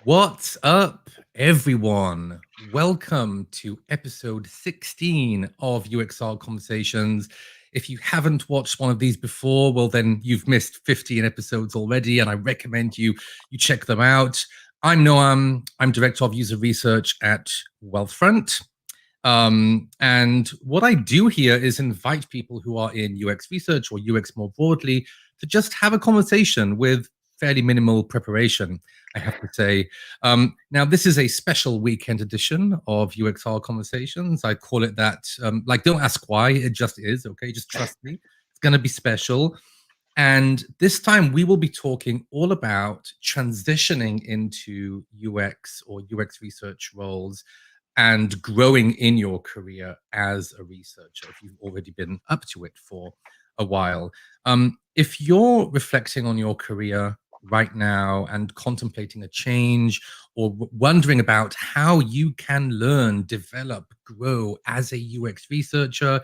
What's up, everyone? Welcome to episode 16 of UXR Conversations. If you haven't watched one of these before, well, then you've missed 15 episodes already, and I recommend you check them out. I'm Noam. I'm Director of User Research at Wealthfront. And what I do here is invite people who are in UX research or UX more broadly to just have a conversation with fairly minimal preparation, I have to say. Now, this is a special weekend edition of UXR Conversations. I call it that. Don't ask why, it just is, okay? Just trust me. It's going to be special. And this time we will be talking all about transitioning into UX or UX research roles and growing in your career as a researcher if you've already been up to it for a while. If you're reflecting on your career right now and contemplating a change or wondering about how you can learn, develop, grow as a UX researcher,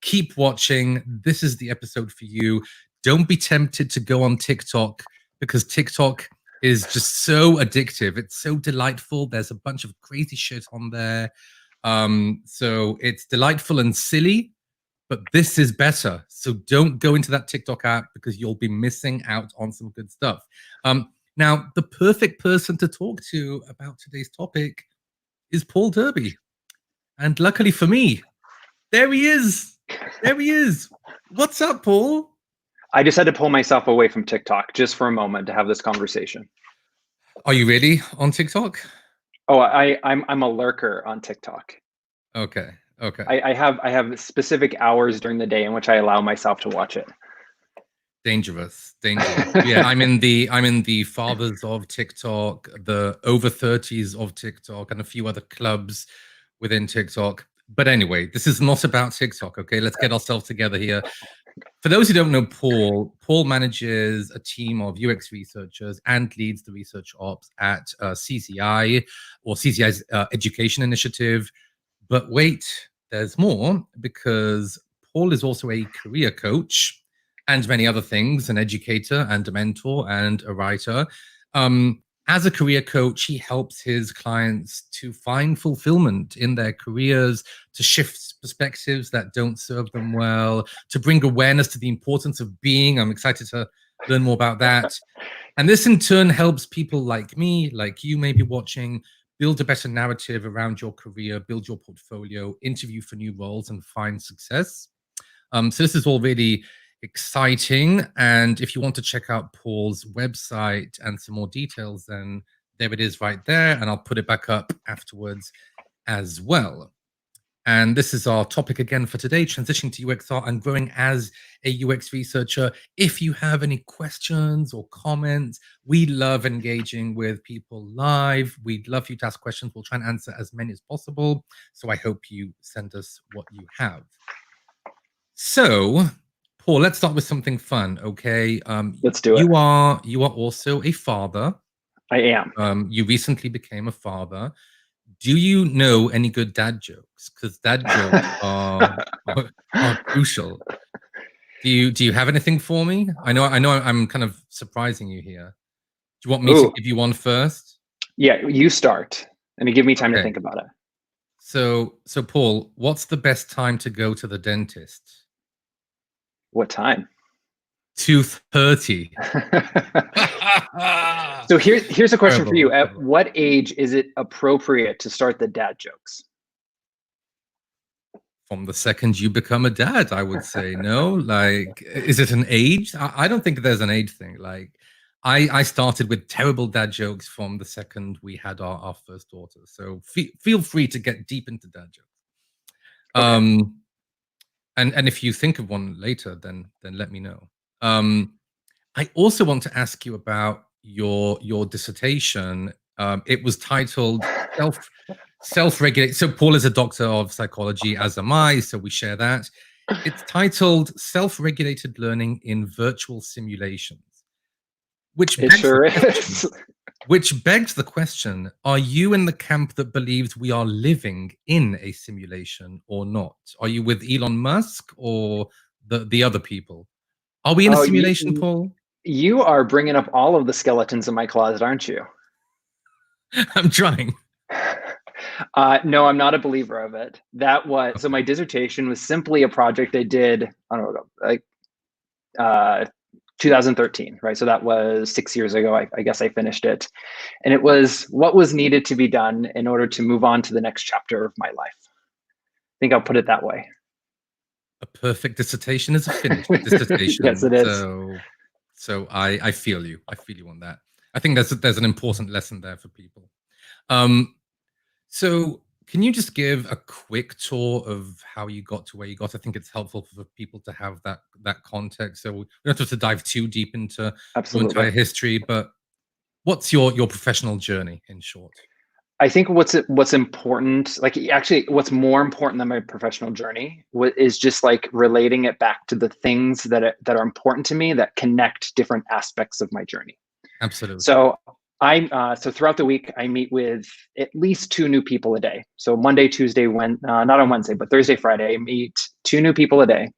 keep watching. This is the episode for you. Don't be tempted to go on TikTok because TikTok is just so addictive. It's so delightful. There's a bunch of crazy shit on there. So it's delightful and silly, but this is better. So don't go into that TikTok app because you'll be missing out on some good stuff. Now, the perfect person to talk to about today's topic is Paul Derby. And luckily for me, there he is. There he is. What's up, Paul? I just had to pull myself away from TikTok just for a moment to have this conversation. Are you really on TikTok? Oh, I'm a lurker on TikTok. Okay. I have specific hours during the day in which I allow myself to watch it. Dangerous. Yeah, I'm in the fathers of TikTok, the over 30s of TikTok, and a few other clubs within TikTok. But anyway, this is not about TikTok, okay? Let's get ourselves together here. For those who don't know Paul manages a team of UX researchers and leads the research ops at CCI, or CCI's education initiative. But wait, there's more, because Paul is also a career coach and many other things, an educator and a mentor and a writer. As a career coach, he helps his clients to find fulfillment in their careers, to shift perspectives that don't serve them well, to bring awareness to the importance of being. I'm excited to learn more about that. And this in turn helps people like me, like you may be watching, build a better narrative around your career, build your portfolio, interview for new roles, and find success. So this is all really exciting. And if you want to check out Paul's website and some more details, then there it is right there. And I'll put it back up afterwards as well. And this is our topic again for today, transitioning to UXR and growing as a UX researcher. If you have any questions or comments, we love engaging with people live. We'd love you to ask questions. We'll try and answer as many as possible. So I hope you send us what you have. So, Paul, let's start with something fun, okay? Let's do it. You are also a father. I am. You recently became a father. Do you know any good dad jokes? Because dad jokes are crucial. Do you have anything for me? I know I'm kind of surprising you here. Do you want me to give you one first? Yeah, you start. Let me give me time to think about it. So Paul, what's the best time to go to the dentist? What time? 2:30. So here's a question for you. At what age is it appropriate to start the dad jokes? From the second you become a dad, I would say. No, like, is it an age? I don't think there's an age thing. Like, I started with terrible dad jokes from the second we had our first daughter. So feel free to get deep into dad jokes. Okay. And if you think of one later, then let me know. I also want to ask you about your dissertation. It was titled Self-Regulate. So Paul is a doctor of psychology, as am I, so we share that. It's titled Self-Regulated Learning in Virtual Simulations, which begs the question, are you in the camp that believes we are living in a simulation or not? Are you with Elon Musk or the other people? Are we in a simulation, Paul? You are bringing up all of the skeletons in my closet, aren't you? I'm trying. No, I'm not a believer of it. So my dissertation was simply a project I did, I don't know, like 2013, right? So that was 6 years ago. I guess I finished it. And it was what was needed to be done in order to move on to the next chapter of my life. I think I'll put it that way. A perfect dissertation is a finished Yes, dissertation. it is. So I feel you. I feel you on that. I think there's an important lesson there for people. Um, so can you just give a quick tour of how you got to where you got? I think it's helpful for people to have that context. So we don't have to dive too deep into your Absolutely. entire history, but what's your professional journey in short? I think what's important, like actually what's more important than my professional journey is just like relating it back to the things that are important to me that connect different aspects of my journey. Absolutely. So so throughout the week I meet with at least 2 new people a day. So Monday, Tuesday, not on Wednesday, but Thursday, Friday, I meet 2 new people a day.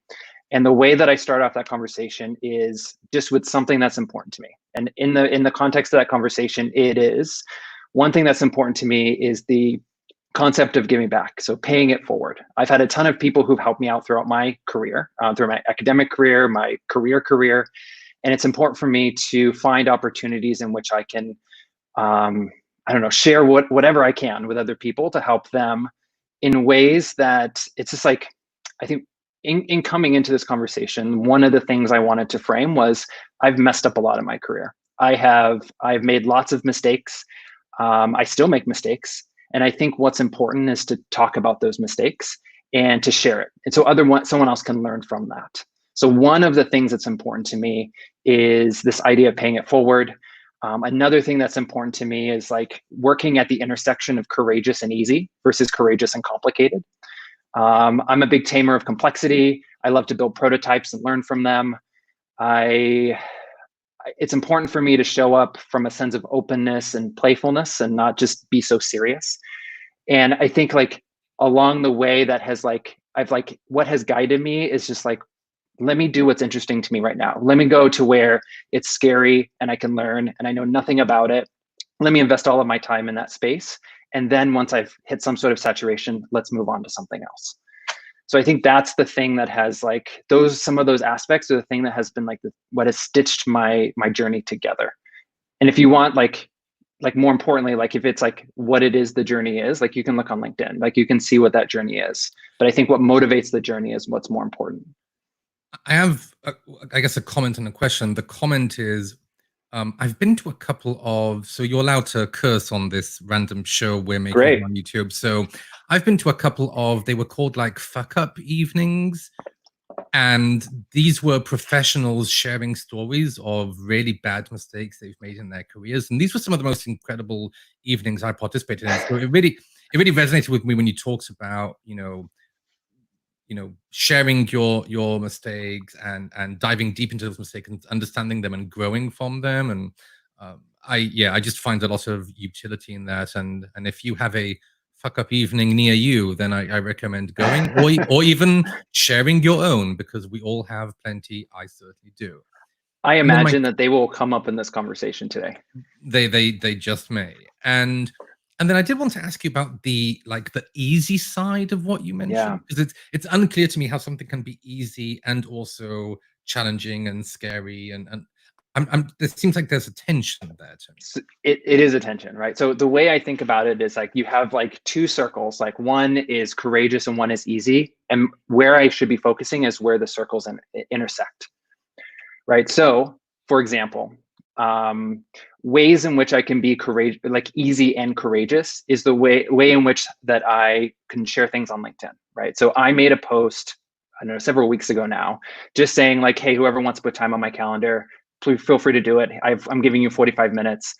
And the way that I start off that conversation is just with something that's important to me. And in the context of that conversation, it is one thing that's important to me is the concept of giving back. So paying it forward. I've had a ton of people who've helped me out throughout my career, through my academic career, my career. And it's important for me to find opportunities in which I can, I don't know, share whatever I can with other people to help them in ways that it's just like, I think in coming into this conversation, one of the things I wanted to frame was I've messed up a lot in my career. I've made lots of mistakes. I still make mistakes. And I think what's important is to talk about those mistakes and to share it. And so someone else can learn from that. So one of the things that's important to me is this idea of paying it forward. Another thing that's important to me is like working at the intersection of courageous and easy versus courageous and complicated. I'm a big tamer of complexity. I love to build prototypes and learn from them. It's important for me to show up from a sense of openness and playfulness and not just be so serious. And I think like along the way that has like, what has guided me is just like, let me do what's interesting to me right now. Let me go to where it's scary and I can learn and I know nothing about it. Let me invest all of my time in that space. And then once I've hit some sort of saturation, let's move on to something else. So I think that's the thing that has like some of those aspects are the thing that has been like what has stitched my journey together. And if you want like more importantly, like if it's like what it is the journey is, like you can look on LinkedIn, like you can see what that journey is. But I think what motivates the journey is what's more important. I have, I guess, a comment and a question. The comment is, I've been to a couple of, so you're allowed to curse on this random show we're making Great. on YouTube. So I've been to a couple of, they were called like fuck up evenings. And these were professionals sharing stories of really bad mistakes they've made in their careers. And these were some of the most incredible evenings I participated in. So it really resonated with me when you talked about, sharing your mistakes and diving deep into those mistakes and understanding them and growing from them. And I just find a lot of utility in that. And if you have a fuck up evening near you, then I recommend going or even sharing your own, because we all have plenty. I certainly do. I And then imagine that they will come up in this conversation today. they just may. And then I did want to ask you about the easy side of what you Yeah. mentioned, because it's unclear to me how something can be easy and also challenging and scary, and there seems like there's a tension there to me. So it is a tension, right? So the way I think about it is like you have like two circles, like one is courageous and one is easy. And where I should be focusing is where the circles intersect, right? So for example, ways in which I can be courageous, like easy and courageous, is the way in which that I can share things on LinkedIn, right? So I made a post, I don't know, several weeks ago now, just saying like, hey, whoever wants to put time on my calendar, please feel free to do it. I'm giving you 45 minutes.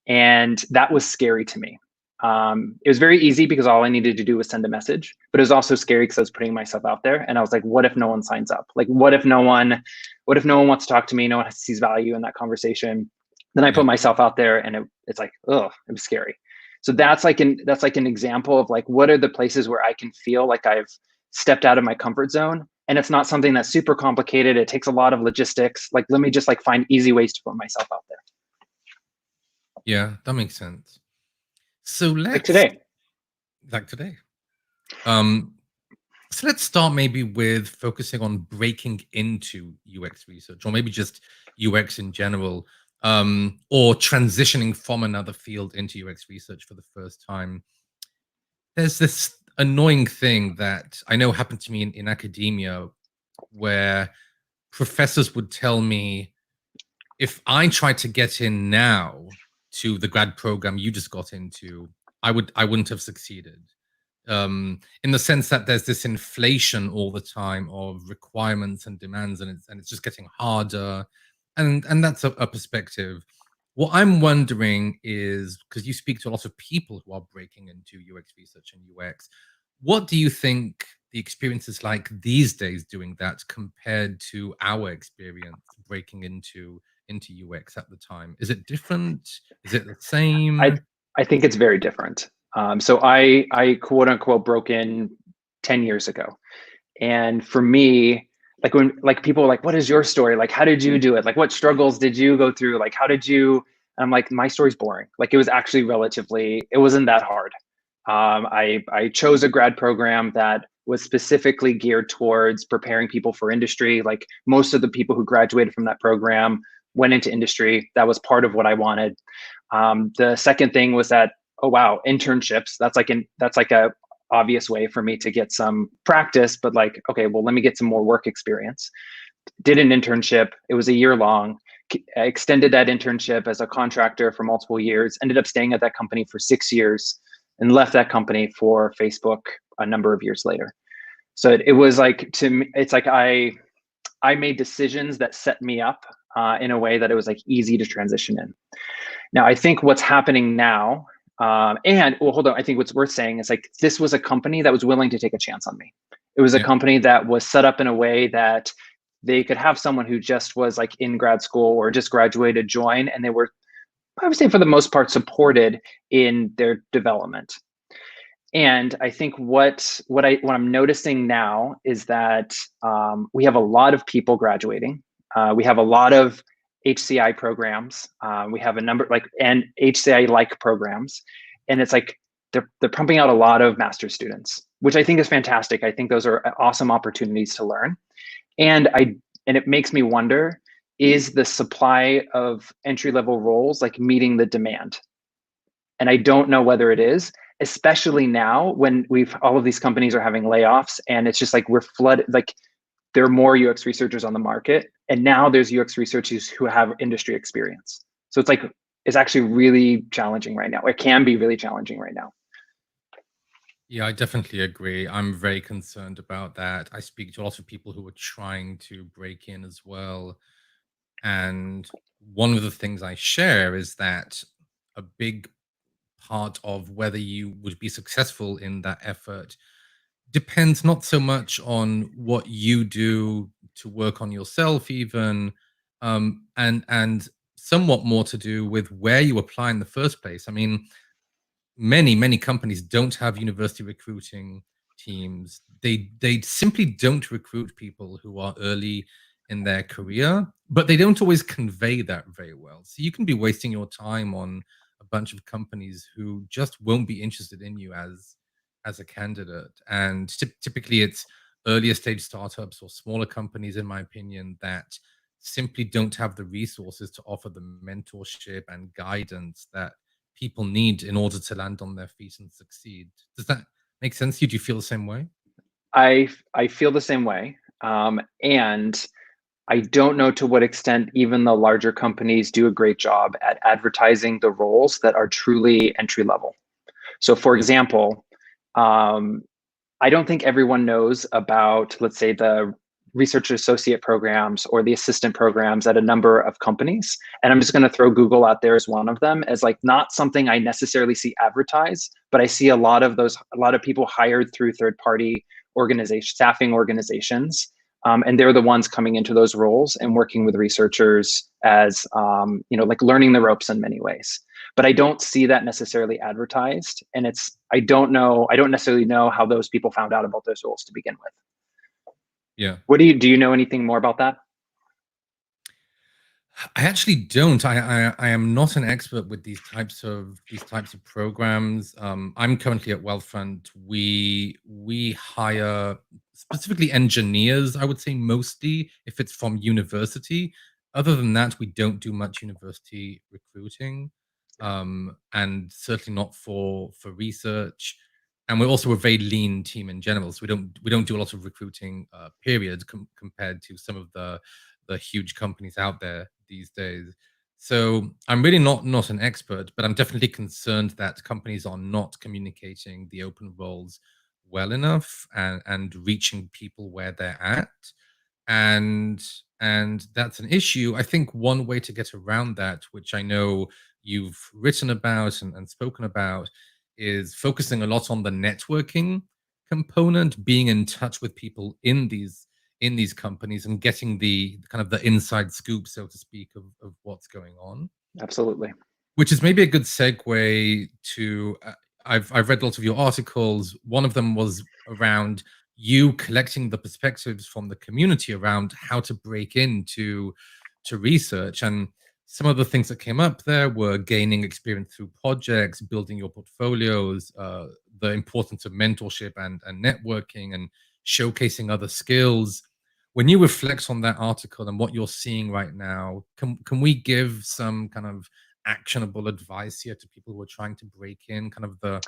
And that was scary to me. It was very easy because all I needed to do was send a message, but it was also scary because I was putting myself out there. And I was like, what if no one signs up? Like, what if no one wants to talk to me? No one sees value in that conversation. Then I put myself out there and it's like, oh, it was scary. So that's like an example of like, what are the places where I can feel like I've stepped out of my comfort zone? And it's not something that's super complicated. It takes a lot of logistics. Like, let me just like find easy ways to put myself out there. Yeah, that makes sense. So Like let's today. like today. Um, so let's start maybe with focusing on breaking into UX research, or maybe just UX in general, or transitioning from another field into UX research for the first time. There's this annoying thing that I know happened to me in academia where professors would tell me if I tried to get in now to the grad program you just got into, I wouldn't have succeeded. In the sense that there's this inflation all the time of requirements and demands, and it's just getting harder, and that's a perspective. What I'm wondering is, because you speak to a lot of people who are breaking into UX research and UX, what do you think the experience is like these days doing that compared to our experience breaking into UX at the time? Is it different? Is it the I same? I think it's very different. So I quote unquote broke in 10 years ago. And for me, like when like people are like, what is your story? Like, how did you do it? Like, what struggles did you go through? Like, how did you? And I'm like, my story's boring. Like, it was actually it wasn't that hard. I chose a grad program that was specifically geared towards preparing people for industry. Like most of the people who graduated from that program went into industry. That was part of what I wanted. The second thing was that, oh wow, internships. That's like a obvious way for me to get some practice, but like, okay, well, let me get some more work experience. Did an internship. It was a year long. I extended that internship as a contractor for multiple years, ended up staying at that company for 6 years and left that company for Facebook a number of years later. So it was like, to me, it's like I made decisions that set me up in a way that it was like easy to transition in. Now, I think what's happening now, and well, hold on, I think what's worth saying is like this was a company that was willing to take a chance on me. It was a Yeah. company that was set up in a way that they could have someone who just was like in grad school or just graduated join, and they were, I would say, for the most part, supported in their development. And I think what I'm noticing now is that we have a lot of people graduating. We have a lot of HCI programs. We have a number like and HCI like programs, and it's like they're pumping out a lot of master's students, which I think is fantastic. I think those are awesome opportunities to learn, and it makes me wonder: is the supply of entry level roles like meeting the demand? And I don't know whether it is, especially now when all of these companies are having layoffs, and it's just like we're flooded. Like there are more UX researchers on the market, and now there's UX researchers who have industry experience. So it's actually really challenging right now. It can be really challenging right now. Yeah, I definitely agree. I'm very concerned about that. I speak to a lot of people who are trying to break in as well. And one of the things I share is that a big part of whether you would be successful in that effort depends not so much on what you do to work on yourself, even, and somewhat more to do with where you apply in the first place. I mean, many companies don't have university recruiting teams. They simply don't recruit people who are early in their career, but they don't always convey that very well. So you can be wasting your time on a bunch of companies who just won't be interested in you as a candidate. And typically it's earlier stage startups or smaller companies, in my opinion, that simply don't have the resources to offer the mentorship and guidance that people need in order to land on their feet and succeed. Does that make sense to you? Do you feel the same way? I feel the same way, and I don't know to what extent even the larger companies do a great job at advertising the roles that are truly entry level. So, for Yeah. example, um, I don't think everyone knows about, let's say, the research associate programs or the assistant programs at a number of companies. And I'm just going to throw Google out there as one of them, as like not something I necessarily see advertised, but I see a lot of people hired through third party organization, staffing organizations. And they're the ones coming into those roles and working with researchers as, like learning the ropes in many ways. But I don't see that necessarily advertised. And I don't necessarily know how those people found out about those roles to begin with. Yeah. Do you know anything more about that? I actually don't. I am not an expert with these types of programs. I'm currently at Wealthfront. We hire specifically engineers, I would say mostly if it's from university. Other than that, we don't do much university recruiting, and certainly not for research. And we're also a very lean team in general, so we don't do a lot of recruiting, period, compared to some of the huge companies out there these days. So I'm really not an expert, but I'm definitely concerned that companies are not communicating the open roles well enough and reaching people where they're at. And that's an issue. I think one way to get around that, which I know you've written about and spoken about, is focusing a lot on the networking component, being in touch with people in these companies and getting the kind of the inside scoop, so to speak, of what's going on. Absolutely. Which is maybe a good segue to I've read lots of your articles. One of them was around you collecting the perspectives from the community around how to break into to research. And some of the things that came up there were gaining experience through projects, building your portfolios, the importance of mentorship and networking, and showcasing other skills. When you reflect on that article and what you're seeing right now, can we give some kind of actionable advice here to people who are trying to break in, kind of the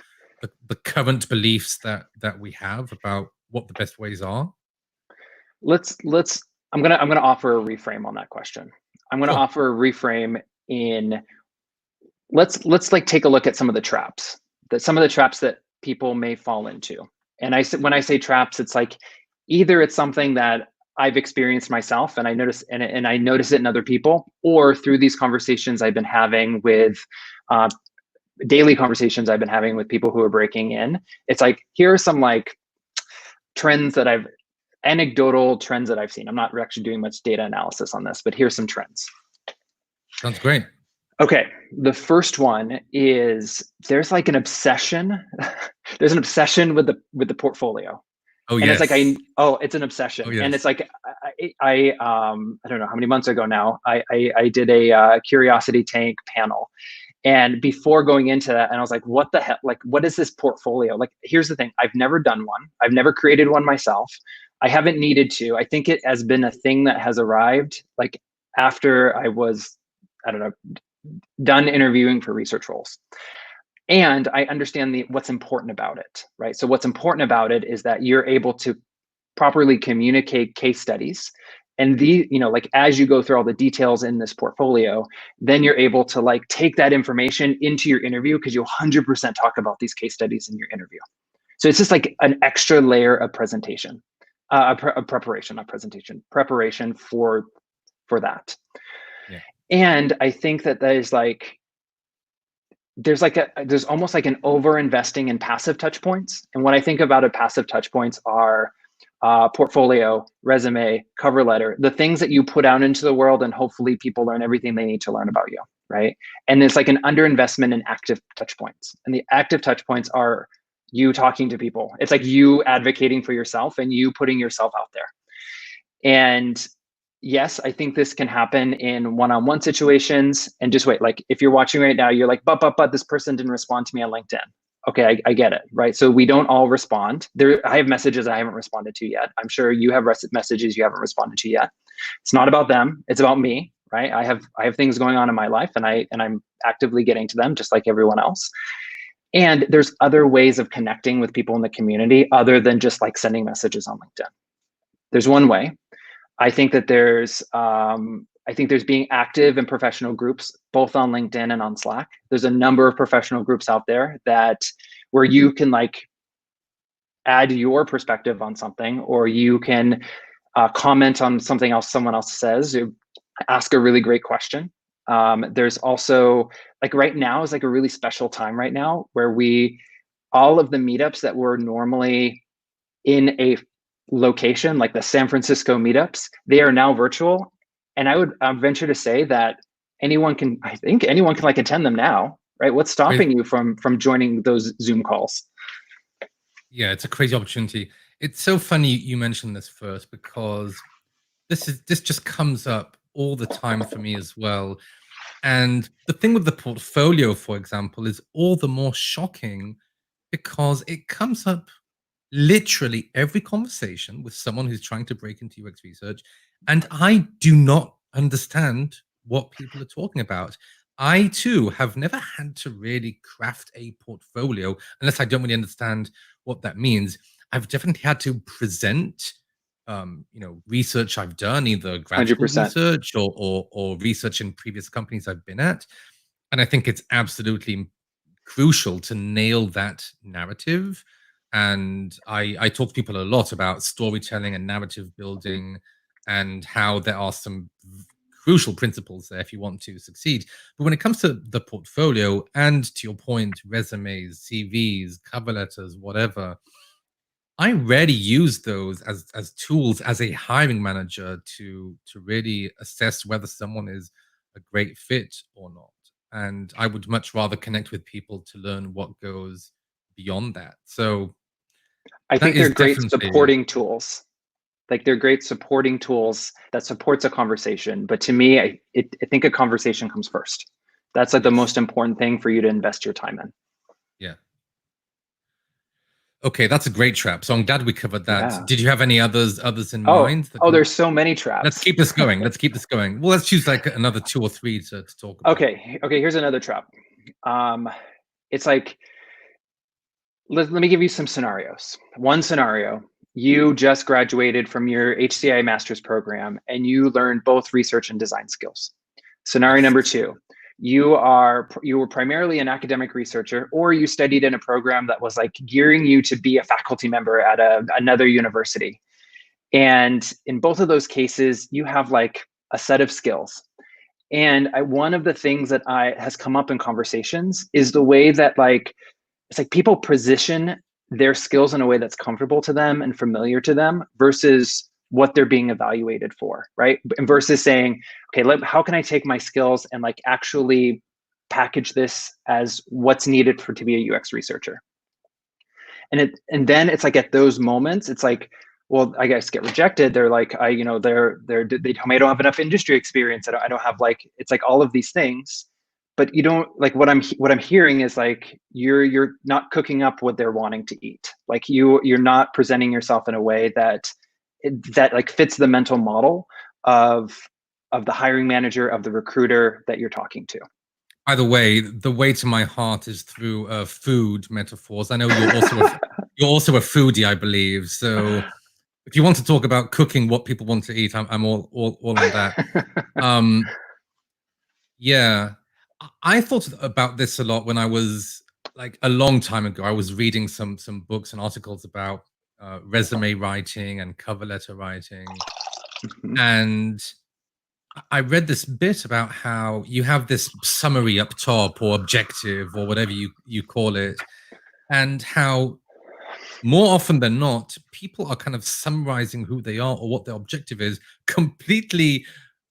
current beliefs that we have about what the best ways are? Let's I'm gonna offer a reframe on that question. I'm gonna Sure. offer a reframe in let's like take a look at some of the traps that people may fall into. And when I say traps, it's like either it's something that I've experienced myself and I notice and I notice it in other people, or through these conversations I've been having with uh, daily conversations I've been having with people who are breaking in. It's like, here are some like trends that anecdotal trends that I've seen. I'm not actually doing much data analysis on this, but here's some trends. Sounds great. Okay, the first one is there's like an obsession. There's an obsession with the portfolio, Oh, and it's like yes. it's an Oh, obsession, and yes. it's like I don't know how many months ago now I did a curiosity tank panel, and before going into that, and I was like, what the hell? Like, what is this portfolio? Like, here's the thing: I've never done one. I've never created one myself. I haven't needed to. I think it has been a thing that has arrived like after I was, I don't know, done interviewing for research roles. And I understand what's important about it, right? So what's important about it is that you're able to properly communicate case studies, and like as you go through all the details in this portfolio, then you're able to like take that information into your interview, because you'll 100% talk about these case studies in your interview. So it's just like an extra layer of presentation, a preparation, not presentation, preparation for that. Yeah. And I think that there's almost like an over investing in passive touch points. And what I think about a passive touch points are portfolio, resume, cover letter, the things that you put out into the world, and hopefully people learn everything they need to learn about you, right? And there's like an underinvestment in active touch points. And the active touch points are you talking to people. It's like you advocating for yourself and you putting yourself out there. And yes, I think this can happen in one-on-one situations. And just wait, like if you're watching right now, you're like, but this person didn't respond to me on LinkedIn. Okay, I get it, right? So we don't all respond. I have messages I haven't responded to yet. I'm sure you have messages you haven't responded to yet. It's not about them. It's about me, right? I have things going on in my life, and I'm actively getting to them just like everyone else. And there's other ways of connecting with people in the community other than just like sending messages on LinkedIn. There's one way. I think that there's being active in professional groups, both on LinkedIn and on Slack. There's a number of professional groups out there where you can like add your perspective on something, or you can comment on something else someone else says, ask a really great question. There's also like right now is like a really special time right now where all of the meetups that were normally in a location, like the San Francisco meetups, they are now virtual. And I would venture to say that I think anyone can like attend them now, right? What's stopping you from joining those Zoom calls? Yeah, it's a crazy opportunity. It's so funny you mentioned this first, because this just comes up all the time for me as well. And the thing with the portfolio, for example, is all the more shocking because it comes up literally every conversation with someone who's trying to break into UX research. And I do not understand what people are talking about. I too have never had to really craft a portfolio unless I don't really understand what that means. I've definitely had to present research I've done, either grad school 100%. research or research in previous companies I've been at. And I think it's absolutely crucial to nail that narrative. And I talk to people a lot about storytelling and narrative building and how there are some crucial principles there if you want to succeed. But when it comes to the portfolio and, to your point, resumes, CVs, cover letters, whatever, I rarely use those as tools as a hiring manager to really assess whether someone is a great fit or not. And I would much rather connect with people to learn what goes beyond that. So I that think they're is great definitely supporting tools. Like they're great supporting tools that supports a conversation. But to me, I think a conversation comes first. That's like the yes. most important thing for you to invest your time in. Yeah. Okay, that's a great trap. So I'm glad we covered that. Yeah. Did you have any others in Oh, mind that oh, you there's so many let's traps. keep this going. Let's keep this going. Well, let's choose like another two or three to talk about. Okay. Okay. Here's another trap. It's like, let me give you some scenarios. One scenario, you just graduated from your HCI master's program and you learned both research and design skills. Scenario Yes. number two, you were primarily an academic researcher, or you studied in a program that was like gearing you to be a faculty member at another university. And in both of those cases, you have like a set of skills. And one of the things that has come up in conversations is the way that like it's like people position their skills in a way that's comfortable to them and familiar to them versus what they're being evaluated for, right? And versus saying, okay, how can I take my skills and like actually package this as what's needed to be a UX researcher? And then it's like at those moments, it's like, well, I guess get rejected. They're like, they tell me I don't have enough industry experience. I don't have like, it's like all of these things, but you don't like what I'm hearing is like you're not cooking up what they're wanting to eat. Like you're not presenting yourself in a way that like fits the mental model of the hiring manager, of the recruiter that you're talking to. By the way to my heart is through food metaphors. I know you're also a foodie, I believe. So if you want to talk about cooking what people want to eat, I'm all on that. Um, yeah, I thought about this a lot when I was like a long time ago. I was reading some books and articles about resume writing and cover letter writing, Mhm. and I read this bit about how you have this summary up top or objective or whatever you call it, and how more often than not, people are kind of summarizing who they are or what their objective is completely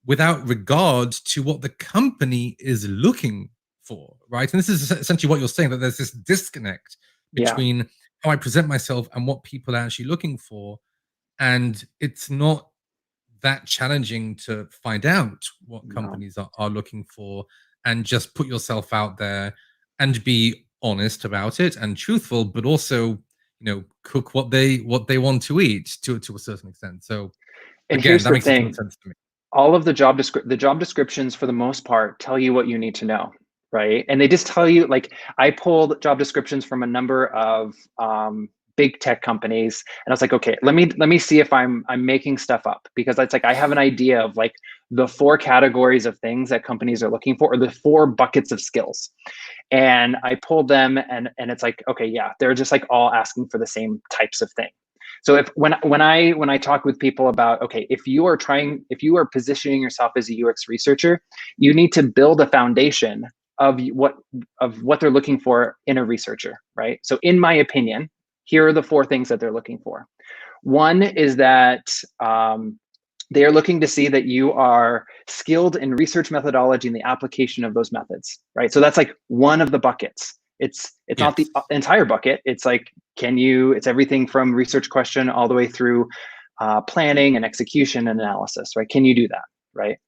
without regard to what the company is looking for, right? And this is essentially what you're saying, that there's this disconnect Yeah, between how I present myself and what people are actually looking for. And it's not that challenging to find out what no. companies are looking for and just put yourself out there and be honest about it and truthful, but also cook what they want to eat to a certain extent. So And again, here's that the makes a ton of thing, sense to me. all of the job descriptions for the most part tell you what you need to know, right? And they just tell you, like, I pulled job descriptions from a number of big tech companies, and I was like, okay, let me see if I'm making stuff up, because it's like I have an idea of like the four categories of things that companies are looking for, or the four buckets of skills. And I pulled them, and it's like, okay, yeah, they're just like all asking for the same types of thing. So if when I talk with people about, okay, if you are positioning yourself as a UX researcher, you need to build a foundation of what they're looking for in a researcher, right? So in my opinion, here are the four things that they're looking for. One is that they are looking to see that you are skilled in research methodology and the application of those methods, right? So that's like one of the buckets. It's not the Yes. entire bucket. It's like, it's everything from research question all the way through planning and execution and analysis, right? Can you do that, right?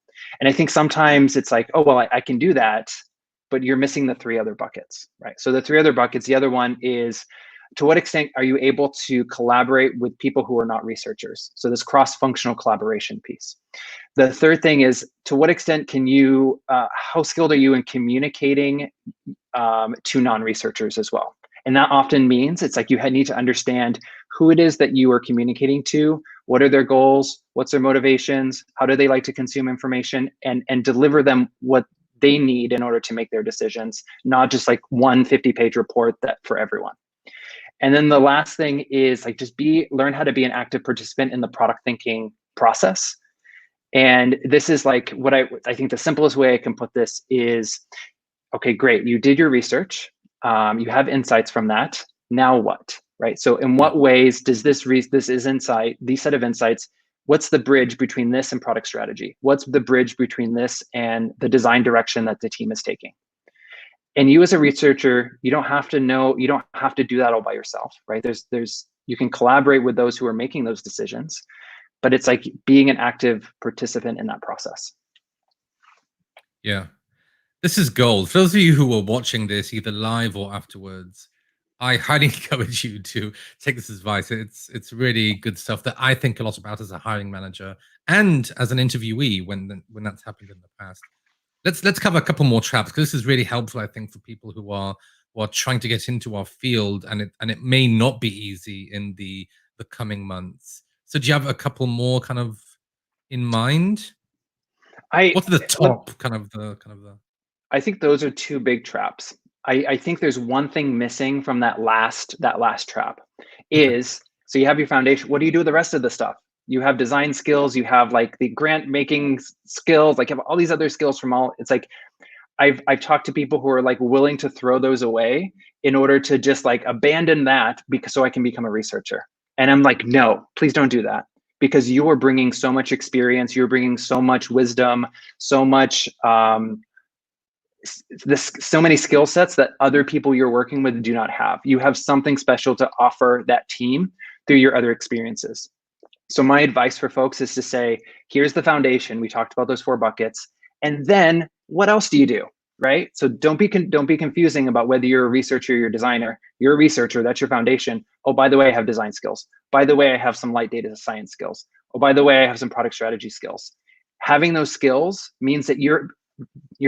And I think sometimes it's like, oh, well, I can do that, but you're missing the three other buckets, right? So the three other buckets, the other one is, to what extent are you able to collaborate with people who are not researchers? So this cross-functional collaboration piece. The third thing is, to what extent can you, how skilled are you in communicating to non-researchers as well? And that often means it's like you need to understand who it is that you are communicating to, what are their goals, what's their motivations, how do they like to consume information, and deliver them what they need in order to make their decisions, not just like one 50-page report that for everyone. And then the last thing is like just learn how to be an active participant in the product thinking process. And this is like what I think the simplest way I can put this is, okay, great, you did your research, you have insights from that. Now what, right? So in what ways does these set of insights, what's the bridge between this and product strategy? What's the bridge between this and the design direction that the team is taking? And you as a researcher, you don't have to do that all by yourself, right? You can collaborate with those who are making those decisions, but it's like being an active participant in that process. Yeah. This is gold. For those of you who are watching this, either live or afterwards, I highly encourage you to take this advice. It's really good stuff that I think a lot about as a hiring manager and as an interviewee when that's happened in the past. Let's cover a couple more traps, because this is really helpful, I think, for people who are trying to get into our field, and it may not be easy in the coming months. So do you have a couple more kind of in mind? What are the top kind of the I think those are two big traps. I think there's one thing missing from that last trap is, so you have your foundation. What do you do with the rest of the stuff? You have design skills, you have like the grant making skills, like you have all these other skills it's like, I've talked to people who are like willing to throw those away in order to just like abandon that so I can become a researcher. And I'm like, no, please don't do that, because you are bringing so much experience, you're bringing so much wisdom, so much, so many skill sets that other people you're working with do not have. You have something special to offer that team through your other experiences. So my advice for folks is to say, here's the foundation. We talked about those 4 buckets. And then what else do you do, right? So don't be confusing about whether you're a researcher or you're a designer. You're a researcher, that's your foundation. Oh, by the way, I have design skills. By the way, I have some light data science skills. Oh, by the way, I have some product strategy skills. Having those skills means that you're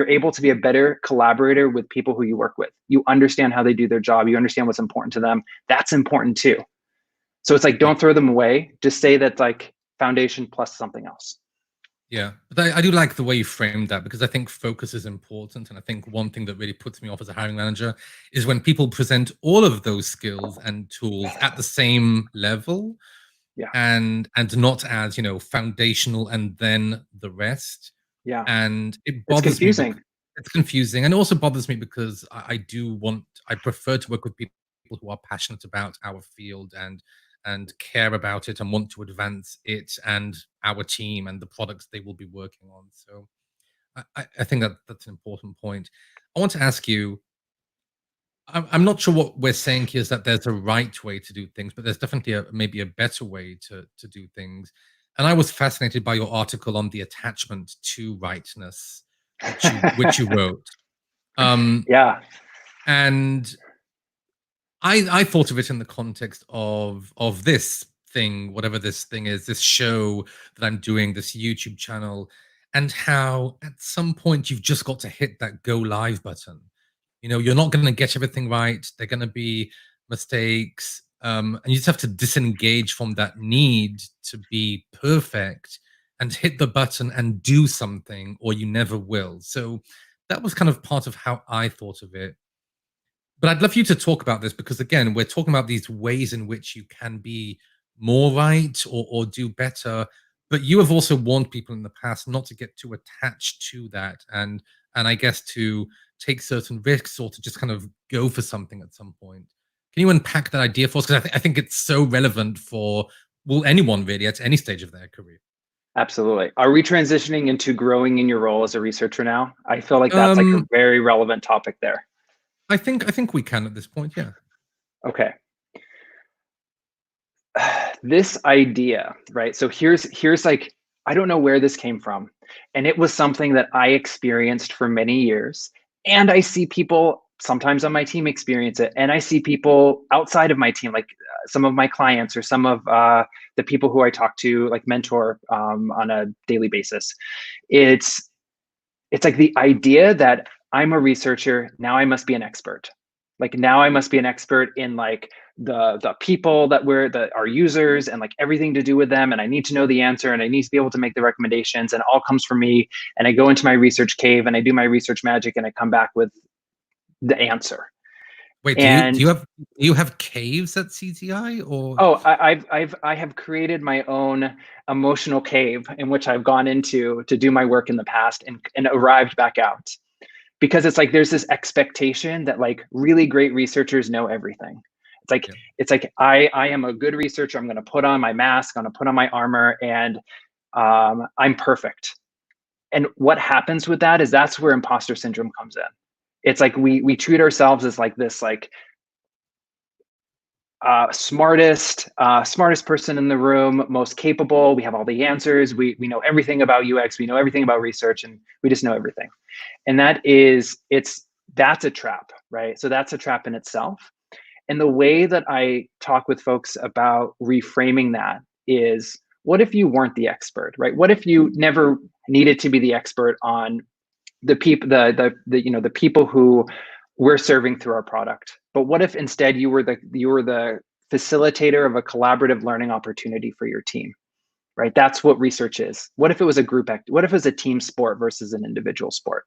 able to be a better collaborator with people who you work with. You understand how they do their job. You understand what's important to them. That's important too. So it's like, don't throw them away. Just say that like foundation plus something else. Yeah, but I do like the way you framed that, because I think focus is important. And I think one thing that really puts me off as a hiring manager is when people present all of those skills and tools at the same level, and not as, foundational and then the rest. Yeah. And it It's bothers me. confusing. It's confusing. And it also bothers me because I prefer to work with people who are passionate about our field and care about it and want to advance it and our team and the products they will be working on. So I think that's an important point. I want to ask you, I'm not sure what we're saying here is that there's a right way to do things, but there's definitely maybe a better way to do things. And I was fascinated by your article on the attachment to rightness, which you wrote. Yeah. And I thought of it in the context of this thing, whatever this thing is, this show that I'm doing, this YouTube channel, and how at some point you've just got to hit that go live button. You're not going to get everything right. There are going to be mistakes, and you just have to disengage from that need to be perfect and hit the button and do something, or you never will. So that was kind of part of how I thought of it. But I'd love you to talk about this, because again, we're talking about these ways in which you can be more right or do better. But you have also warned people in the past not to get too attached to that, and I guess to take certain risks or to just kind of go for something at some point. Can you unpack that idea for us? Because I think it's so relevant for, well, anyone really at any stage of their career. Absolutely. Are we transitioning into growing in your role as a researcher now? I feel like that's like a very relevant topic there. I think we can at this point, yeah. Okay. This idea, right? So here's like I don't know where this came from. And it was something that I experienced for many years. And I see people sometimes on my team experience it. And I see people outside of my team, like some of my clients or some of the people who I talk to, like mentor on a daily basis. It's it's like the idea that I'm a researcher, now I must be an expert. Like now I must be an expert in like the people that our users and like everything to do with them. And I need to know the answer and I need to be able to make the recommendations and it all comes from me. And I go into my research cave and I do my research magic and I come back with the answer. Wait, And do you have caves at CTI or? oh, I have created my own emotional cave in which I've gone into to do my work in the past and arrived back out. Because it's like there's this expectation that like really great researchers know everything. It's like Yeah. it's like I am a good researcher. I'm going to put on my mask, I'm going to put on my armor, and I'm perfect. And what happens with that is that's where imposter syndrome comes in. It's like we treat ourselves as like this like smartest person in the room, most capable. We have all the answers. We know everything about UX. We know everything about research, and we just know everything. And that's a trap, right? So that's a trap in itself. And the way that I talk with folks about reframing that is, what if you weren't the expert, right? What if you never needed to be the expert on the people, the people who we're serving through our product? But what if instead you were the facilitator of a collaborative learning opportunity for your team, right? That's what research is. What if it was a group act? What if it was a team sport versus an individual sport?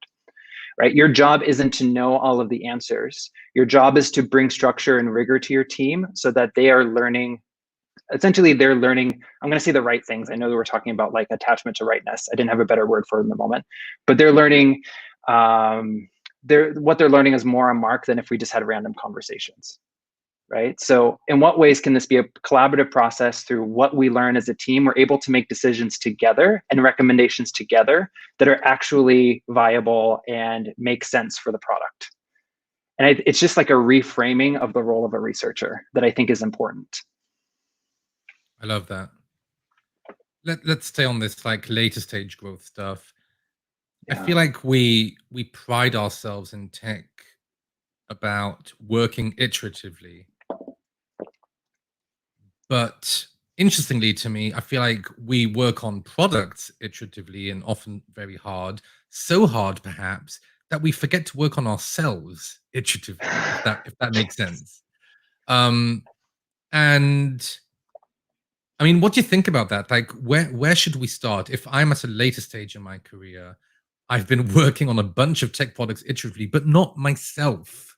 Right? Your job isn't to know all of the answers. Your job is to bring structure and rigor to your team so that they are learning. Essentially, they're learning. I'm going to say the right things. I know that we're talking about like attachment to rightness. I didn't have a better word for it in the moment, but they're learning. What they're learning is more on mark than if we just had random conversations. Right? So in what ways can this be a collaborative process through what we learn as a team? We're able to make decisions together and recommendations together that are actually viable and make sense for the product. And it's just like a reframing of the role of a researcher that I think is important. I love that. Let's stay on this like later stage growth stuff. I Yeah. feel like we pride ourselves in tech about working iteratively. But interestingly to me, I feel like we work on products iteratively and often very hard, so hard perhaps that we forget to work on ourselves iteratively, if that makes sense. Um, and I mean, what do you think about that? Like, where should we start? If I'm at a later stage in my career, I've been working on a bunch of tech products iteratively, but not myself.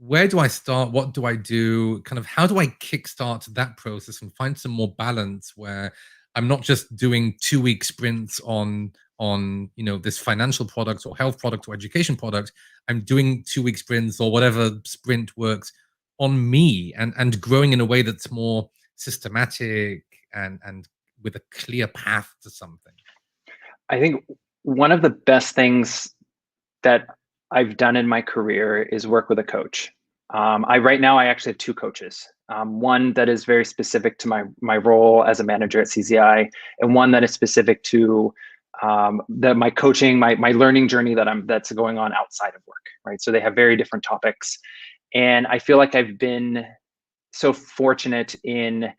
Where do I start? What do I do? Kind of how do I kickstart that process and find some more balance where I'm not just doing 2 week sprints on this financial product or health product or education product. I'm doing 2 week sprints or whatever sprint works on me and growing in a way that's more systematic and with a clear path to something. I think one of the best things that I've done in my career is work with a coach. Right now I actually have two coaches. One that is very specific to my role as a manager at CZI, and one that is specific to my coaching, my learning journey that's going on outside of work. Right. So they have very different topics, and I feel like I've been so fortunate in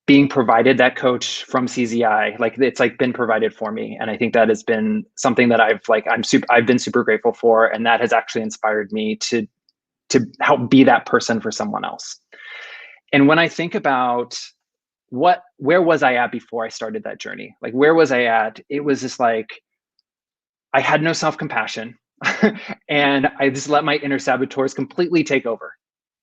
being provided that coach from CZI. Like it's like been provided for me, and I think that has been something that I've been super grateful for, and that has actually inspired me to help be that person for someone else. And when I think about where was I at before I started that journey? Like where was I at? It was just like I had no self-compassion and I just let my inner saboteurs completely take over.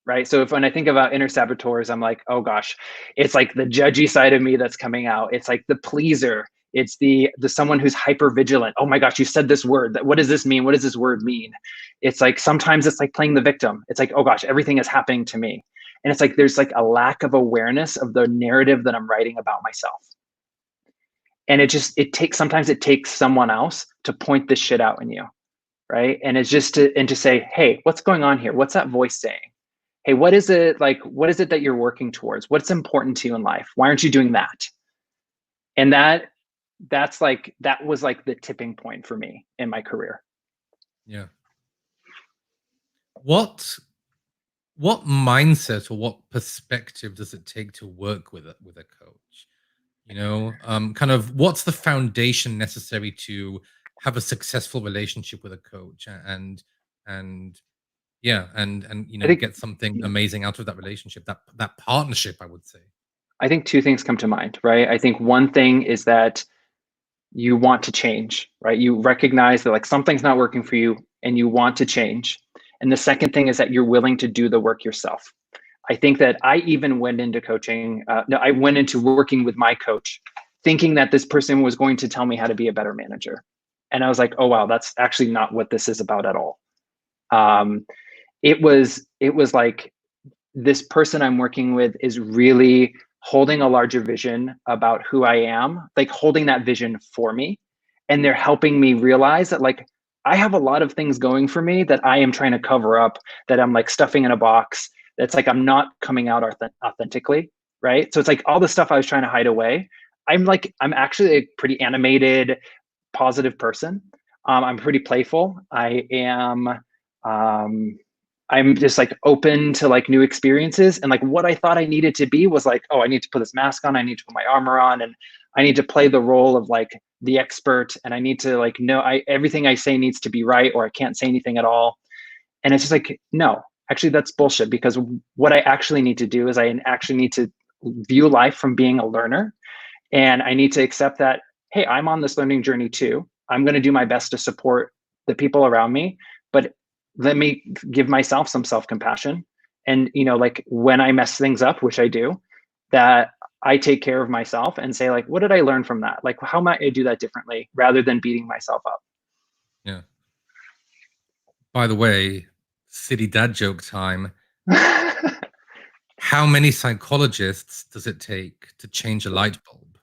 Right. So when I think about inner saboteurs, I'm like, oh gosh, it's like the judgy side of me that's coming out. It's like the pleaser. It's the someone who's hyper vigilant. Oh my gosh, you said this word. What does this mean? What does this word mean? It's like sometimes it's like playing the victim. It's like, oh gosh, everything is happening to me. And it's like there's like a lack of awareness of the narrative that I'm writing about myself. And sometimes it takes someone else to point this shit out in you. Right. And it's just to say, hey, what's going on here? What's that voice saying? Hey, what is it that you're working towards? What's important to you in life? Why aren't you doing that? And that was like the tipping point for me in my career. Yeah. What mindset or what perspective does it take to work with a coach? Kind of what's the foundation necessary to have a successful relationship with a coach and yeah, and I think get something amazing out of that relationship, that partnership, I would say. I think two things come to mind, right? I think one thing is that you want to change, right? You recognize that like something's not working for you and you want to change. And the second thing is that you're willing to do the work yourself. I think that I even went into coaching. No, I went into working with my coach thinking that this person was going to tell me how to be a better manager. And I was like, oh, wow, that's actually not what this is about at all. It was like, this person I'm working with is really holding a larger vision about who I am, like holding that vision for me. And they're helping me realize that like I have a lot of things going for me that I am trying to cover up, that I'm like stuffing in a box. That's like I'm not coming out authentically, right? So it's like all the stuff I was trying to hide away. I'm actually a pretty animated, positive person. I'm pretty playful. I'm just like open to like new experiences. And like what I thought I needed to be was like, oh, I need to put this mask on, I need to put my armor on, and I need to play the role of like the expert, and I need to like know everything I say needs to be right, or I can't say anything at all. And it's just like, no, actually that's bullshit, because what I actually need to do is I actually need to view life from being a learner. And I need to accept that, hey, I'm on this learning journey too. I'm going to do my best to support the people around me, but let me give myself some self-compassion. And, like when I mess things up, which I do, that I take care of myself and say, like, what did I learn from that? Like, how might I do that differently rather than beating myself up? Yeah. By the way, silly dad joke time. How many psychologists does it take to change a light bulb?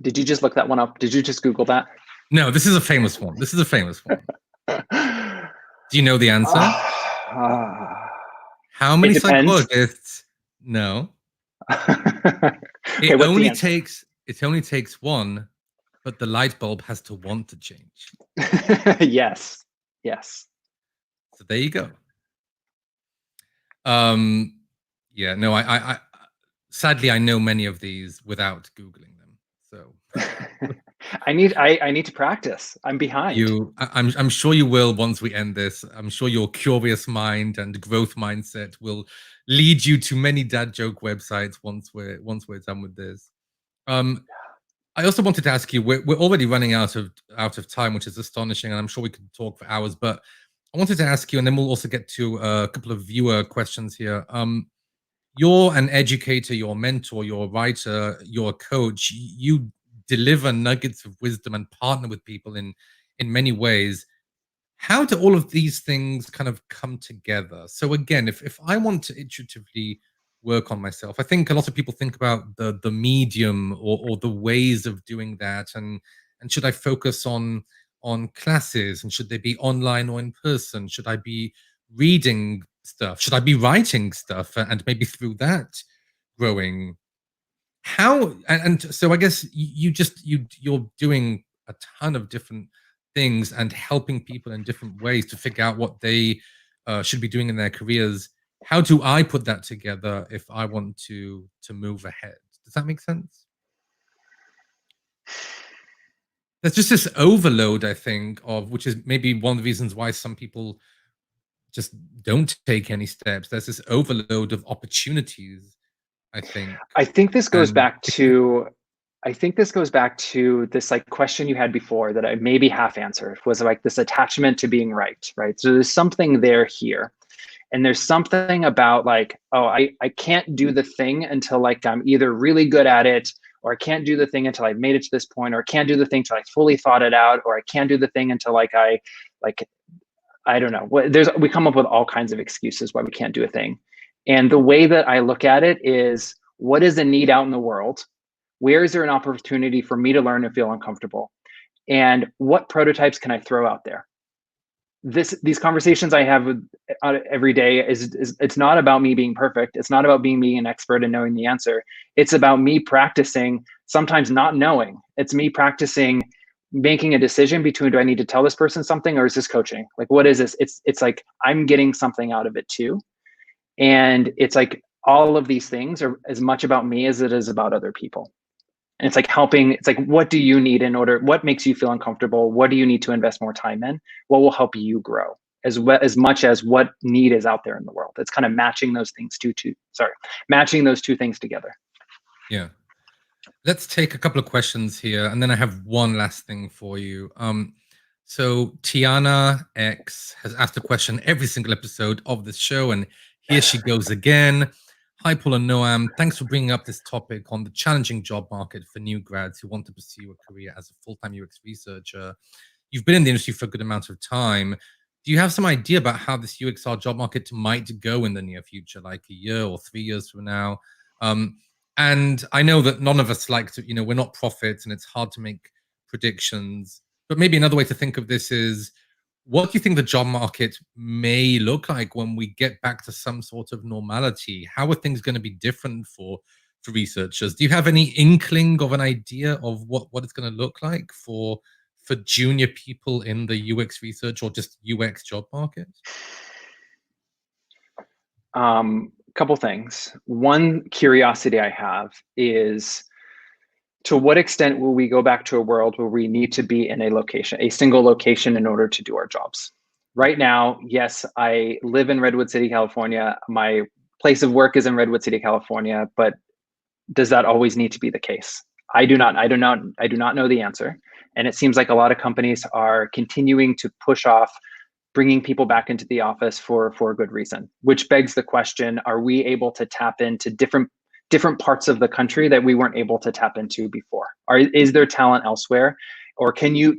Did you just look that one up? Did you just Google that? No, this is a famous one. This is a famous one. Do you know the answer? How It many depends. psychologists? No. Okay, what's the answer? It only takes one, but the light bulb has to want to change. Yes. Yes. So there you go. Yeah, no, I sadly I know many of these without Googling them. So I need to practice. I'm behind. I'm sure you will once we end this. I'm sure your curious mind and growth mindset will lead you to many dad joke websites once we're done with this. I also wanted to ask you, we're already running out of time, which is astonishing, and I'm sure we could talk for hours, but I wanted to ask you, and then we'll also get to a couple of viewer questions here. You're an educator, you're a mentor, you're a writer, you're a coach. You deliver nuggets of wisdom and partner with people in many ways. How do all of these things kind of come together? So again, if I want to iteratively work on myself, I think a lot of people think about the medium or the ways of doing that, and should I focus on classes, and should they be online or in person? Should I be reading stuff? Should I be writing stuff, and maybe through that growing? How and so I guess you're doing a ton of different things and helping people in different ways to figure out what they should be doing in their careers. How do I put that together if I want to move ahead? Does that make sense? There's just this overload, I think, of which is maybe one of the reasons why some people just don't take any steps. There's this overload of opportunities, I think. I think this goes And back to I think this goes back to this like question you had before that I maybe half answered, was like this attachment to being right, right? So there's something there here. And there's something about like, oh, I can't do the thing until like I'm either really good at it, or I can't do the thing until I've made it to this point, or I can't do the thing until I fully thought it out, or I can't do the thing until like I don't know. We come up with all kinds of excuses why we can't do a thing. And the way that I look at it is, what is a need out in the world? Where is there an opportunity for me to learn and feel uncomfortable? And what prototypes can I throw out there? These conversations I have every day is it's not about me being perfect. It's not about being an expert and knowing the answer. It's about me practicing sometimes not knowing. It's me practicing making a decision between, do I need to tell this person something, or is this coaching? Like, what is this? It's like I'm getting something out of it too. And it's like all of these things are as much about me as it is about other people. And it's like helping, it's like, what do you need in order, what makes you feel uncomfortable? What do you need to invest more time in? What will help you grow? As much as what need is out there in the world. It's kind of matching those things matching those two things together. Yeah. Let's take a couple of questions here, and then I have one last thing for you. So Tiana X has asked a question every single episode of this show, and here she goes again. Hi, Paul and Noam. Thanks for bringing up this topic on the challenging job market for new grads who want to pursue a career as a full-time UX researcher. You've been in the industry for a good amount of time. Do you have some idea about how this UXR job market might go in the near future, like a year or 3 years from now? And I know that none of us like to, we're not prophets and it's hard to make predictions. But maybe another way to think of this is, what do you think the job market may look like when we get back to some sort of normality? How are things going to be different for researchers? Do you have any inkling of an idea of what it's going to look like for junior people in the UX research or just UX job market? Couple things. One curiosity I have is, to what extent will we go back to a world where we need to be in a single location in order to do our jobs? Right now, yes, I live in Redwood City, California. My place of work is in Redwood City, California, but does that always need to be the case? I do not know the answer. And it seems like a lot of companies are continuing to push off bringing people back into the office for a good reason, which begs the question, are we able to tap into different parts of the country that we weren't able to tap into before? Is there talent elsewhere? Or can you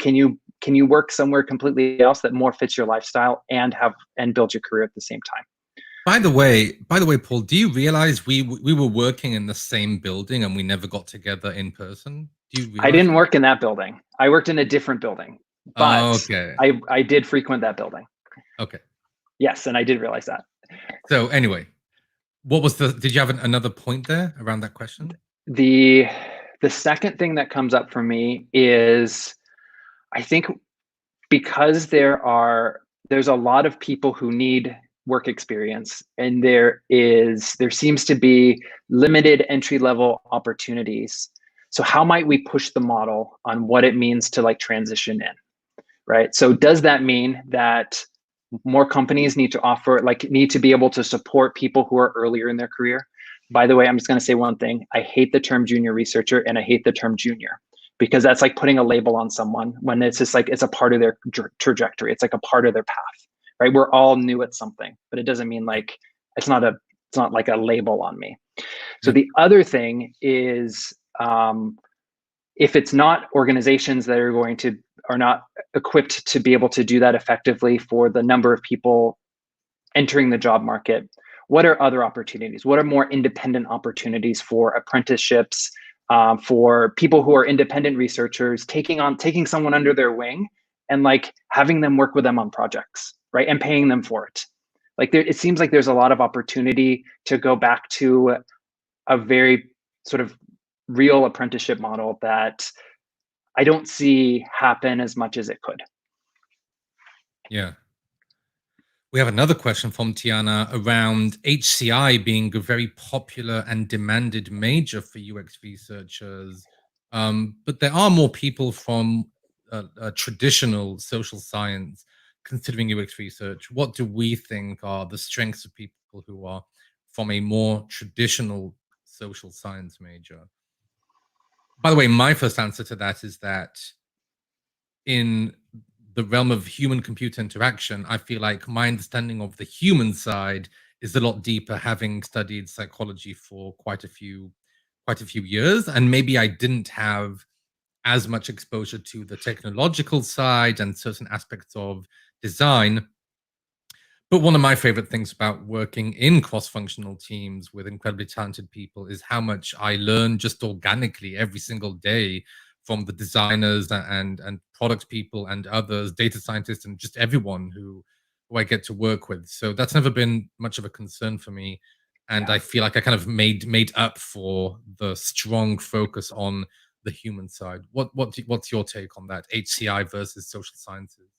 work somewhere completely else that more fits your lifestyle and build your career at the same time? By the way, Paul, do you realize we were working in the same building and we never got together in person? Do you realize I didn't work in that building. I worked in a different building, but okay. I did frequent that building. Okay. Yes, and I did realize that. So anyway, did you have another point there around that question? The second thing that comes up for me is, I think because there's a lot of people who need work experience, and there seems to be limited entry-level opportunities. So how might we push the model on what it means to like transition in, right? So does that mean that more companies need to be able to support people who are earlier in their career? By the way, I'm just going to say one thing. I hate the term junior researcher and I hate the term junior, because that's like putting a label on someone when it's just like, it's a part of their trajectory. It's like a part of their path, right? We're all new at something, but it doesn't mean like, it's not like a label on me. So the other thing is, if it's not organizations that are not equipped to be able to do that effectively for the number of people entering the job market, what are other opportunities? What are more independent opportunities for apprenticeships, for people who are independent researchers, taking someone under their wing and like having them work with them on projects, right? And paying them for it. Like it seems like there's a lot of opportunity to go back to a very sort of real apprenticeship model that I don't see happen as much as it could. Yeah. We have another question from Tiana around HCI being a very popular and demanded major for UX researchers. But there are more people from traditional social science considering UX research. What do we think are the strengths of people who are from a more traditional social science major? By the way, my first answer to that is that in the realm of human-computer interaction, I feel like my understanding of the human side is a lot deeper, having studied psychology for quite a few years, and maybe I didn't have as much exposure to the technological side and certain aspects of design. But one of my favorite things about working in cross-functional teams with incredibly talented people is how much I learn just organically every single day from the designers and product people and others, data scientists, and just everyone who I get to work with. So that's never been much of a concern for me. and I feel like I kind of made up for the strong focus on the human side. What's your take on that? HCI versus social sciences.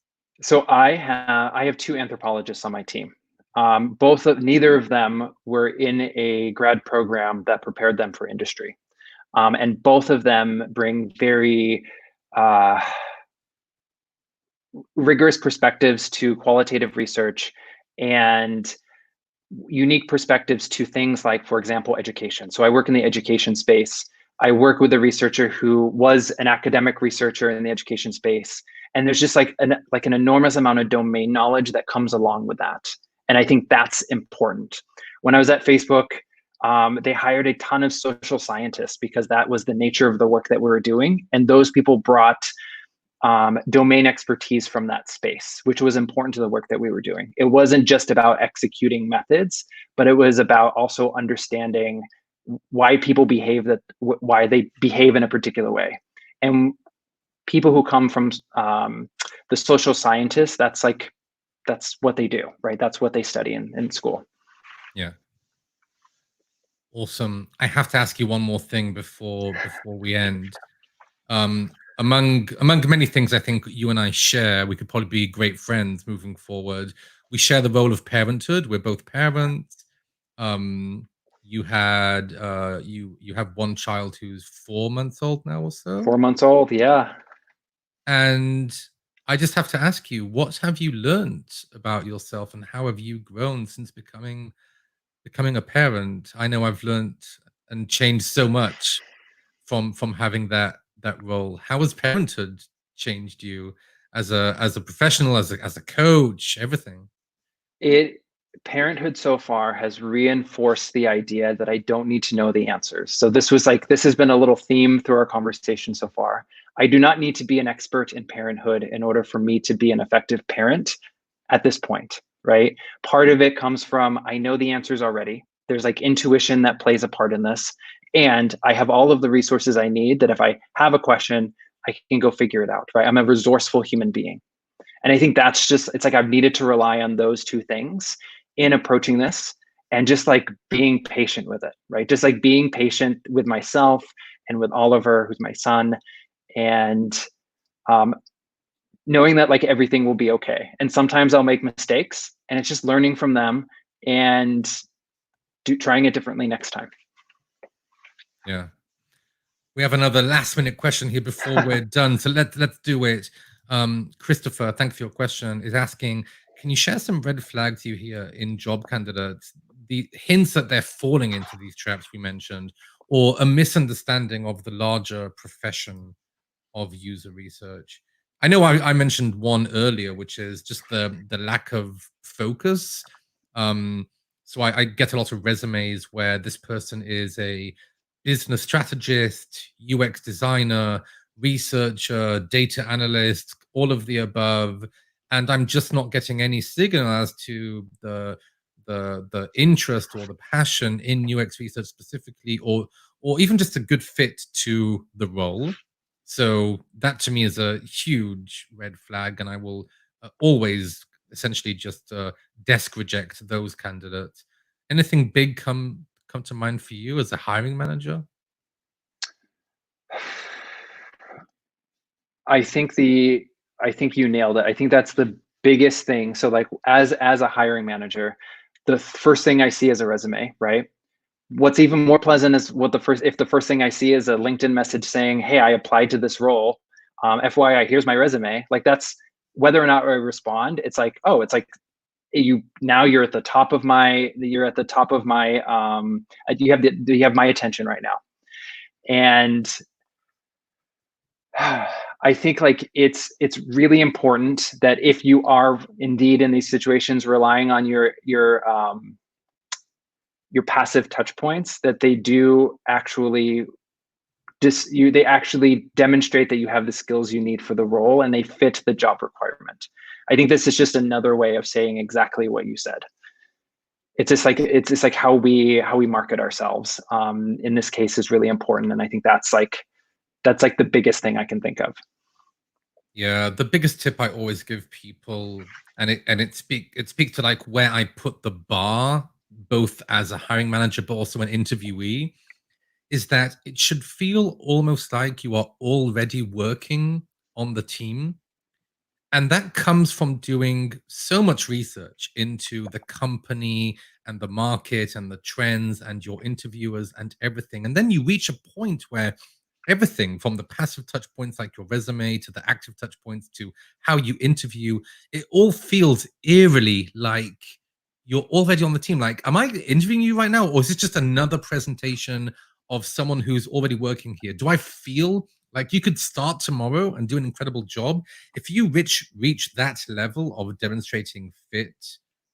So I have two anthropologists on my team. Neither of them were in a grad program that prepared them for industry, and both of them bring very uh, rigorous perspectives to qualitative research and unique perspectives to things like, for example, education. So I work in the education space. I work with a researcher who was an academic researcher in the education space. And there's just like an enormous amount of domain knowledge that comes along with that. And I think that's important. When I was at Facebook, they hired a ton of social scientists because that was the nature of the work that we were doing. And those people brought domain expertise from that space, which was important to the work that we were doing. It wasn't just about executing methods, but it was about also understanding why people behave why they behave in a particular way. And people who come from the social scientists, that's what they do, right? That's what they study in school. Yeah. Awesome. I have to ask you one more thing before we end. Among many things I think you and I share, we could probably be great friends moving forward. We share the role of parenthood. We're both parents. You had you have one child who's 4 months old now or so. 4 months old, yeah. And I just have to ask you, what have you learned about yourself and how have you grown since becoming a parent? I know I've learned and changed so much from having that role. How has parenthood changed you as a professional, as a coach, everything? Parenthood so far has reinforced the idea that I don't need to know the answers. So this has been a little theme through our conversation so far. I do not need to be an expert in parenthood in order for me to be an effective parent at this point, right? Part of it comes from, I know the answers already. There's like intuition that plays a part in this. And I have all of the resources I need that if I have a question, I can go figure it out, right? I'm a resourceful human being. And I think it's like I've needed to rely on those two things in approaching this and just like being patient with it, right? Just like being patient with myself and with Oliver, who's my son, and um, knowing that like everything will be okay. And sometimes I'll make mistakes and it's just learning from them and trying it differently next time. Yeah. We have another last minute question here before we're done. So let's do it. Christopher, thanks for your question, is asking, can you share some red flags you hear in job candidates, the hints that they're falling into these traps we mentioned, or a misunderstanding of the larger profession of user research? I know I mentioned one earlier, which is just the lack of focus. So I get a lot of resumes where this person is a business strategist, UX designer, researcher, data analyst, all of the above, and I'm just not getting any signal as to the interest or the passion in UX research specifically, or even just a good fit to the role. So that to me is a huge red flag, and I will always essentially just desk reject those candidates. Anything big come to mind for you as a hiring manager? I think you nailed it. I think that's the biggest thing. So like as a hiring manager, the first thing I see is a resume, right? What's even more pleasant is if the first thing I see is a LinkedIn message saying, "Hey, I applied to this role. FYI, here's my resume." Like that's whether or not I respond. It's like, oh, it's like you're at the top of my you have my attention right now. And I think like it's really important that if you are indeed in these situations relying on your passive touch points, that they do actually they actually demonstrate that you have the skills you need for the role and they fit the job requirement. I think this is just another way of saying exactly what you said. It's just like how we market ourselves in this case is really important, and I think that's like the biggest thing I can think of. Yeah, the biggest tip I always give people, and it speaks to like where I put the bar both as a hiring manager, but also an interviewee, is that it should feel almost like you are already working on the team. And that comes from doing so much research into the company and the market and the trends and your interviewers and everything. And then you reach a point where everything from the passive touch points like your resume to the active touch points to how you interview, it all feels eerily like you're already on the team. Like, am I interviewing you right now? Or is this just another presentation of someone who's already working here? Do I feel like you could start tomorrow and do an incredible job? If you reach that level of demonstrating fit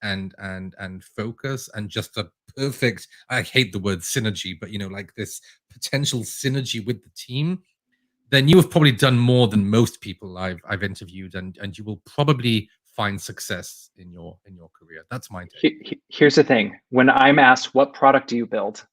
and focus and just a perfect, I hate the word synergy, but like this potential synergy with the team, then you have probably done more than most people I've interviewed, and you will probably find success in your career. That's my take. Here's the thing: when I'm asked, what product do you build,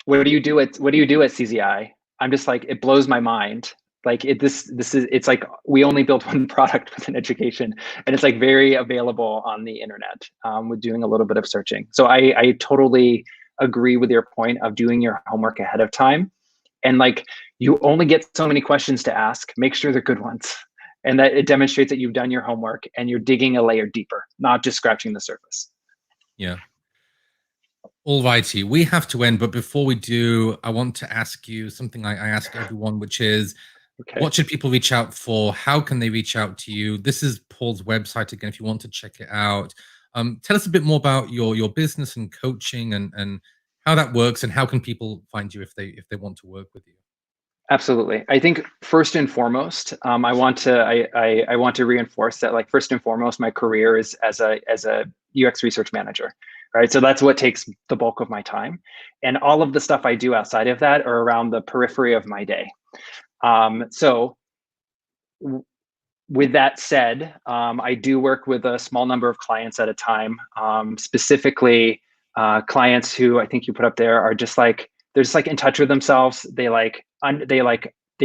what do you do at CZI, I'm just like, it blows my mind. Like it's like we only build one product within education, and it's like very available on the internet, with doing a little bit of searching. So I totally agree with your point of doing your homework ahead of time. And like, you only get so many questions to ask. Make sure they're good ones, and that it demonstrates that you've done your homework and you're digging a layer deeper, not just scratching the surface. Yeah. All righty, we have to end, but before we do, I want to ask you something I ask everyone, which is, Okay. what should people reach out for? How can they reach out to you? This is Paul's website again, if you want to check it out. Tell us a bit more about your business and coaching and how that works, and how can people find you if they want to work with you? Absolutely. I think first and foremost, I want to reinforce that, like, first and foremost, my career is as a UX research manager, right? So that's what takes the bulk of my time, and all of the stuff I do outside of that are around the periphery of my day. So with that said, I do work with a small number of clients at a time, specifically clients who I think you put up there are just like, they're just like in touch with themselves. They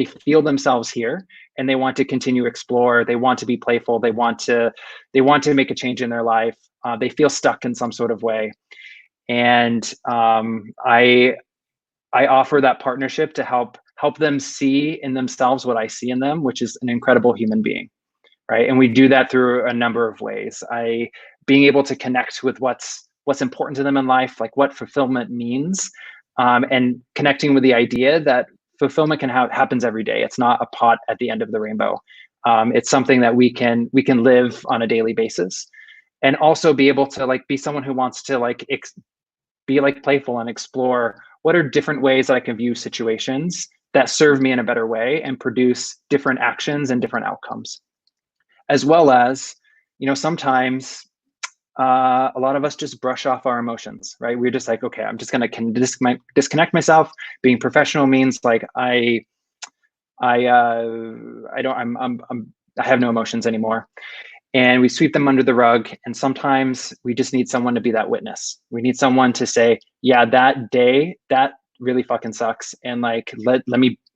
feel themselves here, and they want to continue to explore. They want to be playful. They want to make a change in their life. They feel stuck in some sort of way, and I offer that partnership to help them see in themselves what I see in them, which is an incredible human being, right? And we do that through a number of ways. Being able to connect with what's important to them in life, like what fulfillment means, and connecting with the idea that fulfillment happens every day. It's not a pot at the end of the rainbow. It's something that we can live on a daily basis, and also be able to like be someone who wants to like be like playful and explore what are different ways that I can view situations that serve me in a better way and produce different actions and different outcomes. As well as, sometimes a lot of us just brush off our emotions, right? We're just like, okay, I'm just gonna disconnect myself. Being professional means like I have no emotions anymore, and we sweep them under the rug. And sometimes we just need someone to be that witness. We need someone to say, yeah, that day that really fucking sucks, and like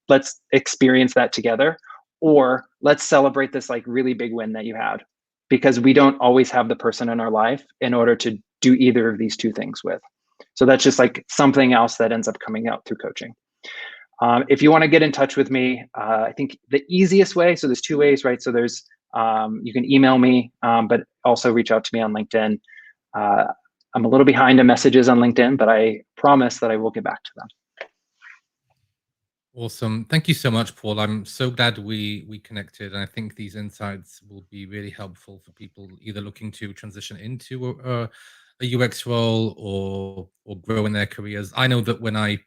let's experience that together, or let's celebrate this like really big win that you had, because we don't always have the person in our life in order to do either of these two things with. So that's just like something else that ends up coming out through coaching. If you want to get in touch with me, I think the easiest way, so there's two ways, right? So there's, you can email me, but also reach out to me on LinkedIn. I'm a little behind in messages on LinkedIn, but I promise that I will get back to them. Awesome. Thank you so much, Paul. I'm so glad we connected. And I think these insights will be really helpful for people either looking to transition into a UX role or grow in their careers. I know that when I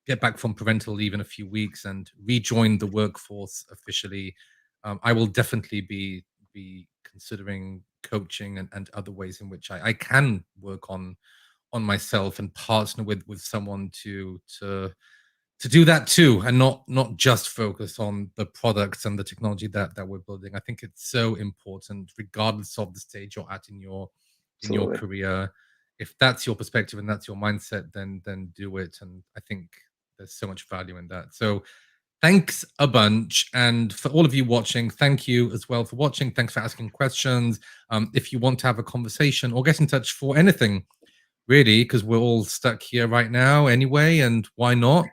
get back from parental leave in a few weeks and rejoin the workforce officially, I will definitely be considering coaching and other ways in which I can work on myself and partner with someone to do that too, and not just focus on the products and the technology that we're building. I think it's so important, regardless of the stage you're at in your Absolutely. career. If that's your perspective and that's your mindset, then do it. And I think there's so much value in that. So thanks a bunch. And for all of you watching, thank you as well for watching. Thanks for asking questions. If you want to have a conversation or get in touch for anything, really, because we're all stuck here right now anyway, and why not?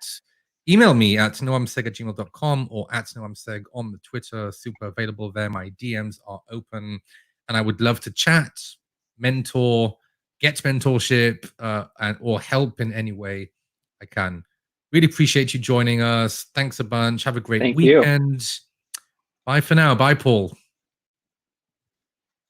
Email me at noamseg@gmail.com or at noamseg on the Twitter. Super available there. My DMs are open, and I would love to chat, mentor, get mentorship, or help in any way I can. Really appreciate you joining us. Thanks a bunch. Have a great Thank you. weekend. Bye for now. Bye, Paul.